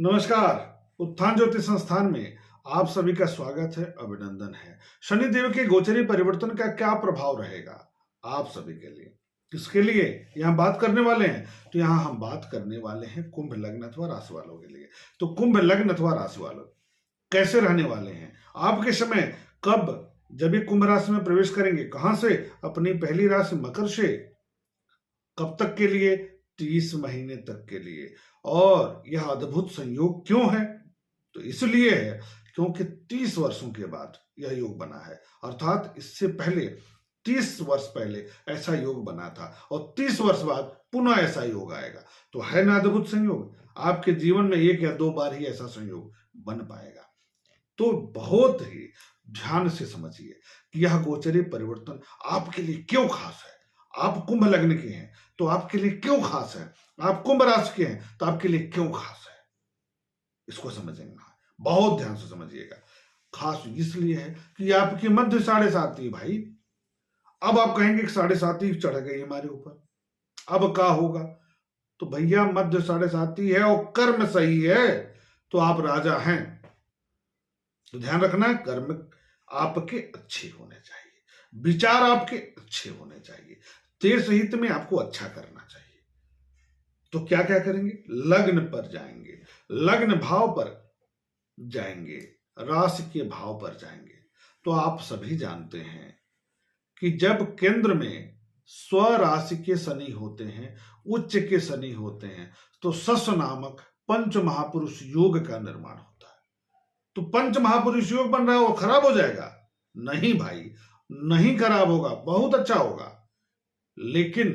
नमस्कार। उत्थान ज्योति संस्थान में आप सभी का स्वागत है, अभिनंदन है। शनिदेव के गोचरी परिवर्तन का क्या प्रभाव रहेगा आप सभी के लिए, किसके लिए यहाँ बात करने वाले हैं? तो यहाँ हम बात करने वाले हैं कुंभ लग्न अथवा राशि वालों के लिए। तो कुंभ लग्न अथवा राशि वालों कैसे रहने वाले हैं आपके समय, कब जब ये कुंभ राशि में प्रवेश करेंगे, कहां से, अपनी पहली राशि मकर से, कब तक के लिए? 30 महीने तक के लिए। और यह अद्भुत संयोग क्यों है? तो इसलिए है क्योंकि 30 वर्षों के बाद यह योग बना है, अर्थात इससे पहले 30 वर्ष पहले ऐसा योग बना था और 30 वर्ष बाद पुनः ऐसा योग आएगा। तो है ना अद्भुत संयोग? आपके जीवन में एक या दो बार ही ऐसा संयोग बन पाएगा। तो बहुत ही ध्यान से समझिए कि यह गोचरी परिवर्तन आपके लिए क्यों खास है। आप कुंभ लग्न के हैं तो आपके लिए क्यों खास है, आप कुंभ राशि के हैं तो आपके लिए क्यों खास है, इसको समझना है। बहुत ध्यान से समझिएगा। खास इसलिए है कि आपकी मध्य 7.5 भाई। अब आप कहेंगे कि 7.5 चढ़ गई हमारे ऊपर, अब क्या होगा? तो भैया मध्य 7.5 है और कर्म सही है तो आप राजा हैं। तो ध्यान रखना है, कर्म आपके अच्छे होने चाहिए, विचार आपके अच्छे होने चाहिए, देश हित में आपको अच्छा करना चाहिए। तो क्या क्या करेंगे? लग्न पर जाएंगे, लग्न भाव पर जाएंगे, राशि के भाव पर जाएंगे। तो आप सभी जानते हैं कि जब केंद्र में स्व राशि के शनि होते हैं, उच्च के शनि होते हैं, तो सस नामक पंच महापुरुष योग का निर्माण होता है। तो पंच महापुरुष योग बन रहा है, वो खराब हो जाएगा? नहीं भाई, नहीं खराब होगा, बहुत अच्छा होगा। लेकिन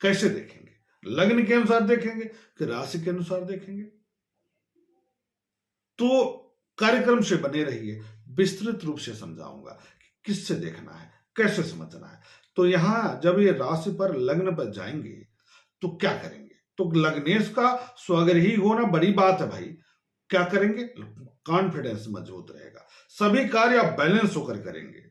कैसे देखेंगे? लग्न के अनुसार देखेंगे कि राशि के अनुसार देखेंगे? तो कार्यक्रम से बने रहिए, विस्तृत रूप से समझाऊंगा कि किससे देखना है, कैसे समझना है। तो यहां जब ये राशि पर लग्न पर जाएंगे तो क्या करेंगे? तो लग्नेश का स्वग्रही होना बड़ी बात है भाई। क्या करेंगे? कॉन्फिडेंस मजबूत रहेगा, सभी कार्य आप बैलेंस होकर करेंगे।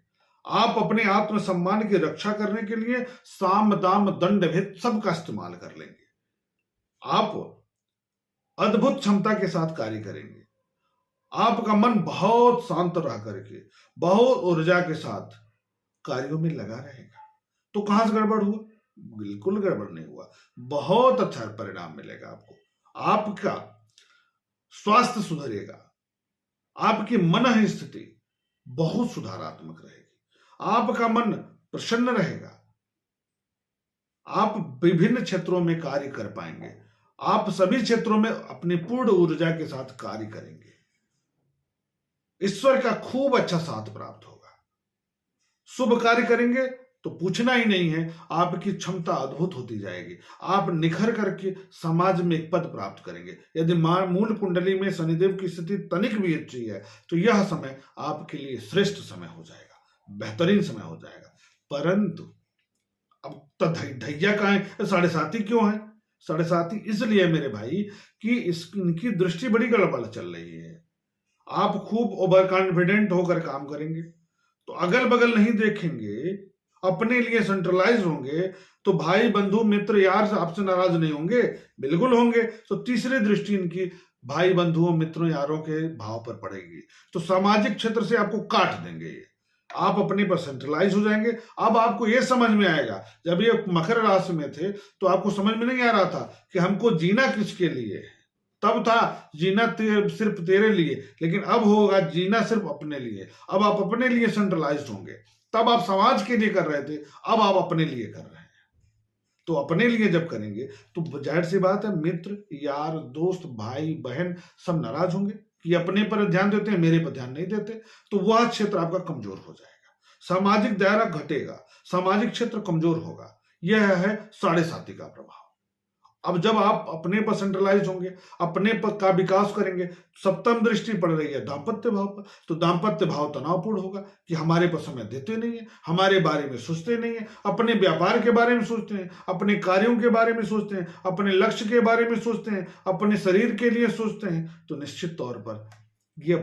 आप अपने आत्मसम्मान की रक्षा करने के लिए साम दाम दंड भेद सबका इस्तेमाल कर लेंगे। आप अद्भुत क्षमता के साथ कार्य करेंगे। आपका मन बहुत शांत रह करके, बहुत ऊर्जा के साथ कार्यों में लगा रहेगा। तो कहां से गड़बड़ हुआ? बिल्कुल गड़बड़ नहीं हुआ, बहुत अच्छा परिणाम मिलेगा आपको। आपका स्वास्थ्य सुधरेगा, आपकी मन स्थिति बहुत सुधारात्मक रहेगी, आपका मन प्रसन्न रहेगा, आप विभिन्न क्षेत्रों में कार्य कर पाएंगे, आप सभी क्षेत्रों में अपनी पूर्ण ऊर्जा के साथ कार्य करेंगे। ईश्वर का खूब अच्छा साथ प्राप्त होगा। शुभ कार्य करेंगे तो पूछना ही नहीं है, आपकी क्षमता अद्भुत होती जाएगी। आप निखर करके समाज में एक पद प्राप्त करेंगे। यदि मूल कुंडली में शनिदेव की स्थिति तनिक भी अच्छी है तो यह समय आपके लिए श्रेष्ठ समय हो जाएगा, बेहतरीन समय हो जाएगा। परंतु अब तो ढैया कहाँ है? 7.5 क्यों है? 7.5 इसलिए मेरे भाई कि इनकी दृष्टि बड़ी गड़बड़ चल रही है। आप खूब ओवर कॉन्फिडेंट होकर काम करेंगे तो अगल बगल नहीं देखेंगे, अपने लिए सेंट्रलाइज होंगे, तो भाई बंधु मित्र यार आपसे नाराज नहीं होंगे? बिल्कुल होंगे। तो तीसरी दृष्टि इनकी भाई बंधुओं मित्रों यारों के भाव पर पड़ेगी, तो सामाजिक क्षेत्र से आपको काट देंगे ये, आप अपने पर सेंट्रलाइज हो जाएंगे। अब आपको यह समझ में आएगा, जब ये मकर राशि में थे तो आपको समझ में नहीं आ रहा था कि हमको जीना किसके लिए है। तब था जीना सिर्फ तेरे लिए, लेकिन अब होगा जीना सिर्फ अपने लिए। अब आप अपने लिए सेंट्रलाइज्ड होंगे। तब आप समाज के लिए कर रहे थे, अब आप अपने लिए कर रहे हैं। तो अपने लिए जब करेंगे तो जाहिर सी बात है, मित्र यार दोस्त भाई बहन सब नाराज होंगे कि अपने पर ध्यान देते हैं, मेरे पर ध्यान नहीं देते। तो वह क्षेत्र आपका कमजोर हो जाएगा, सामाजिक दायरा घटेगा, सामाजिक क्षेत्र कमजोर होगा। यह है 7.5 का प्रभाव। अब जब आप अपने पर सेंट्रलाइज होंगे, अपने पर का विकास करेंगे, सप्तम दृष्टि पड़ रही है दाम्पत्य भाव पर, तो दाम्पत्य भाव तनावपूर्ण होगा कि हमारे पर समय देते नहीं है, हमारे बारे में सोचते नहीं है, अपने व्यापार के बारे में सोचते हैं, अपने कार्यों के बारे में सोचते हैं, अपने लक्ष्य के बारे में सोचते हैं, अपने शरीर के लिए सोचते हैं। तो निश्चित तौर पर यह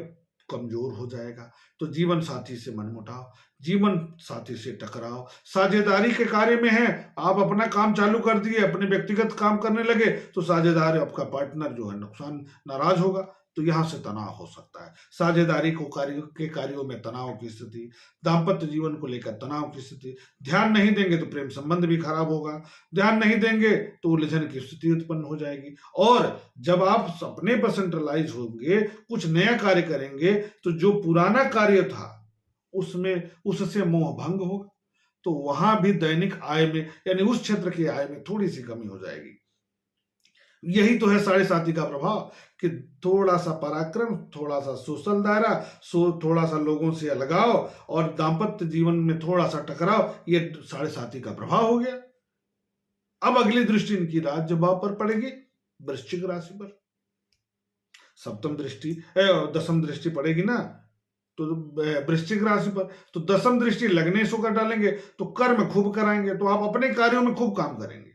कमजोर हो जाएगा। तो जीवन साथी से मनमुटाव, जीवन साथी से टकराव, साझेदारी के कार्य में है, आप अपना काम चालू कर दिए, अपने व्यक्तिगत काम करने लगे, तो साझेदार आपका पार्टनर जो है नाराज होगा, तो यहां से तनाव हो सकता है। साझेदारी को कार्यों में तनाव की स्थिति, दाम्पत्य जीवन को लेकर तनाव की स्थिति, ध्यान नहीं देंगे तो प्रेम संबंध भी खराब होगा, ध्यान नहीं देंगे तो उलझन की स्थिति उत्पन्न हो जाएगी। और जब आप अपने पर सेंट्रलाइज होंगे, कुछ नया कार्य करेंगे, तो जो पुराना कार्य था उससे मोह भंग होगा, तो वहां भी दैनिक आय में यानी उस क्षेत्र की आय में थोड़ी सी कमी हो जाएगी। यही तो है साढ़े साथी का प्रभाव कि थोड़ा सा पराक्रम, थोड़ा सा सोशल दायरा, थोड़ा सा लोगों से अलगाव और दाम्पत्य जीवन में थोड़ा सा टकराव, ये साढ़े साथी का प्रभाव हो गया। अब अगली दृष्टि इनकी राज्य भाव पर पड़ेगी, वृश्चिक राशि पर। सप्तम दृष्टि दसम दृष्टि पड़ेगी ना, तो वृश्चिक राशि पर, तो दसम दृष्टि लगने से कर डालेंगे, तो कर्म खूब कराएंगे, तो आप अपने कार्यों में खूब काम करेंगे,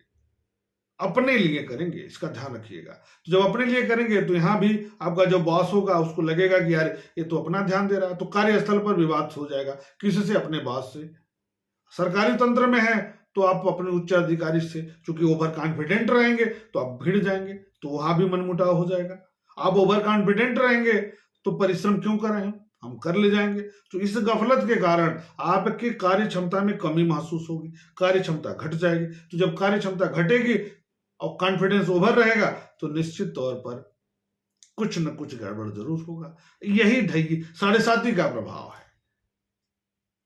अपने लिए करेंगे, इसका ध्यान रखिएगा। तो जब अपने लिए करेंगे तो यहां भी आपका जो बॉस होगा उसको लगेगा कि यार ये तो अपना ध्यान दे रहा है, तो कार्यस्थल पर विवाद हो जाएगा, किसी से, अपने बॉस से। सरकारी तंत्र में है तो आप अपने उच्च अधिकारी से, चूंकि ओवर कॉन्फिडेंट रहेंगे तो आप भिड़ जाएंगे, तो वहां भी मनमुटाव हो जाएगा। आप ओवर कॉन्फिडेंट रहेंगे तो परिश्रम क्यों करें, हम कर ले जाएंगे। तो इस गफलत के कारण आपकी कार्य क्षमता में कमी महसूस होगी, कार्य क्षमता घट जाएगी। तो जब कार्य क्षमता घटेगी और कॉन्फिडेंस ओवर रहेगा, तो निश्चित तौर पर कुछ न कुछ गड़बड़ जरूर होगा। यही ढाई साढ़े साथी का प्रभाव है,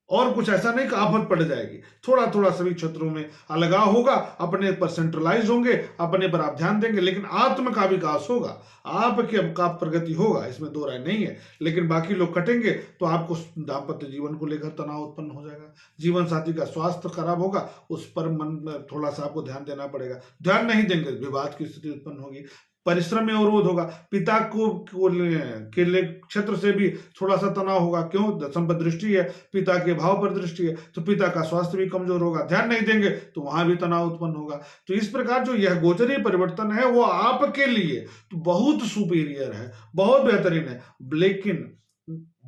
और कुछ ऐसा नहीं कि आफत पड़ जाएगी। थोड़ा थोड़ा सभी क्षेत्रों में अलगाव होगा, अपने पर सेंट्रलाइज होंगे, अपने पर आप ध्यान देंगे, लेकिन आत्म का विकास होगा, आपका प्रगति होगा, इसमें दो राय नहीं है। लेकिन बाकी लोग कटेंगे तो आपको दाम्पत्य जीवन को लेकर तनाव उत्पन्न हो जाएगा, जीवन साथी का स्वास्थ्य खराब होगा, उस पर मन थोड़ा सा आपको ध्यान देना पड़ेगा। ध्यान नहीं देंगे विवाद की स्थिति उत्पन्न होगी, परिश्रम में अवरोध होगा, पिता को के क्षेत्र से भी थोड़ा सा तनाव होगा। क्यों, दसम पर दृष्टि है, पिता के भाव पर दृष्टि है, तो पिता का स्वास्थ्य भी कमजोर होगा, ध्यान नहीं देंगे तो वहां भी तनाव उत्पन्न होगा। तो इस प्रकार जो यह गोचरीय परिवर्तन है वो आपके लिए तो बहुत सुपीरियर है, बहुत बेहतरीन है, लेकिन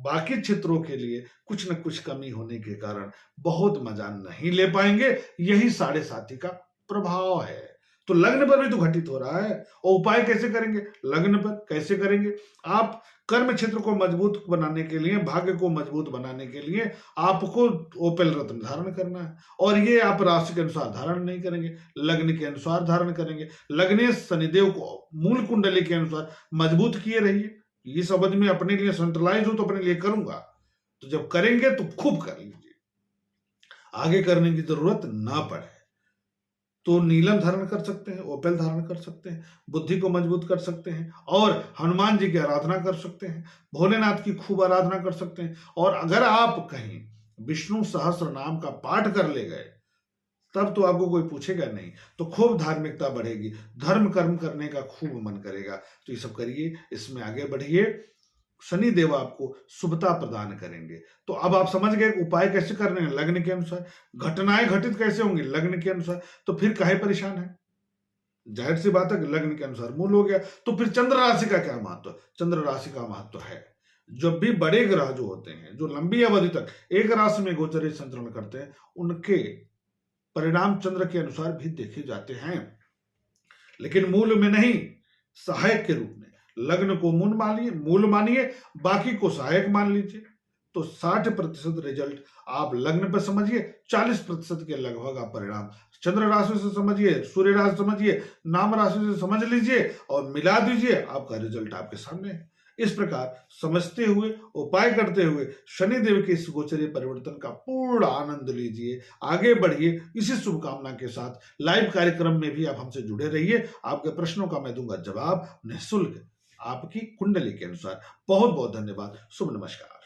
बाकी क्षेत्रों के लिए कुछ न कुछ कमी होने के कारण बहुत मजा नहीं ले पाएंगे। यही साढ़े साथी का प्रभाव है। तो लग्न पर भी तो घटित हो रहा है, और उपाय कैसे करेंगे, लग्न पर कैसे करेंगे। आप कर्म क्षेत्र को मजबूत बनाने के लिए, भाग्य को मजबूत बनाने के लिए आपको ओपेल रत्न धारण करना है, और ये आप राशि के अनुसार धारण नहीं करेंगे, लग्न के अनुसार धारण करेंगे। लग्न शनिदेव को मूल कुंडली के अनुसार मजबूत किए रहिए। इस अवधि में अपने लिए सेंट्रलाइज हो तो अपने लिए करूंगा, तो जब करेंगे तो खूब कर लीजिए, आगे करने की जरूरत ना पड़े। तो नीलम धारण कर सकते हैं, ओपेल धारण कर सकते हैं, बुद्धि को मजबूत कर सकते हैं, और हनुमान जी की आराधना कर सकते हैं, भोलेनाथ की खूब आराधना कर सकते हैं। और अगर आप कहीं विष्णु सहस्त्र नाम का पाठ कर ले गए तब तो आपको कोई पूछेगा नहीं, तो खूब धार्मिकता बढ़ेगी, धर्म कर्म करने का खूब मन करेगा। तो ये सब करिए, इसमें आगे बढ़िए, शनि देव आपको शुभता प्रदान करेंगे। तो अब आप समझ गए उपाय कैसे करने हैं, लग्न के अनुसार, घटनाएं घटित कैसे होंगी लग्न के अनुसार। तो फिर काहे परेशान है, जाहिर सी बात है कि लग्न के अनुसार मूल हो गया। तो फिर चंद्र राशि का क्या महत्व, चंद्र राशि का महत्व है, जब भी बड़े ग्रह जो होते हैं, जो लंबी अवधि तक एक राशि में गोचर संचरण करते हैं, उनके परिणाम चंद्र के अनुसार भी देखे जाते हैं, लेकिन मूल में नहीं, सहायक के रूप में। लग्न को मूल मानिए, बाकी को सहायक मान लीजिए। तो 60% रिजल्ट आप लग्न पर समझिए, 40% के लगभग आप परिणाम चंद्र राशि से समझिए, सूर्य राशि समझिए, नाम राशि से समझ लीजिए और मिला दीजिए, आपका रिजल्ट आपके सामने है। इस प्रकार समझते हुए, उपाय करते हुए शनि देव के इस गोचरीय परिवर्तन का पूर्ण आनंद लीजिए, आगे बढ़िए। इसी शुभकामना के साथ लाइव कार्यक्रम में भी आप हमसे जुड़े रहिए, आपके प्रश्नों का मैं दूंगा जवाब निःशुल्क, आपकी कुंडली के अनुसार। बहुत बहुत धन्यवाद, शुभ नमस्कार।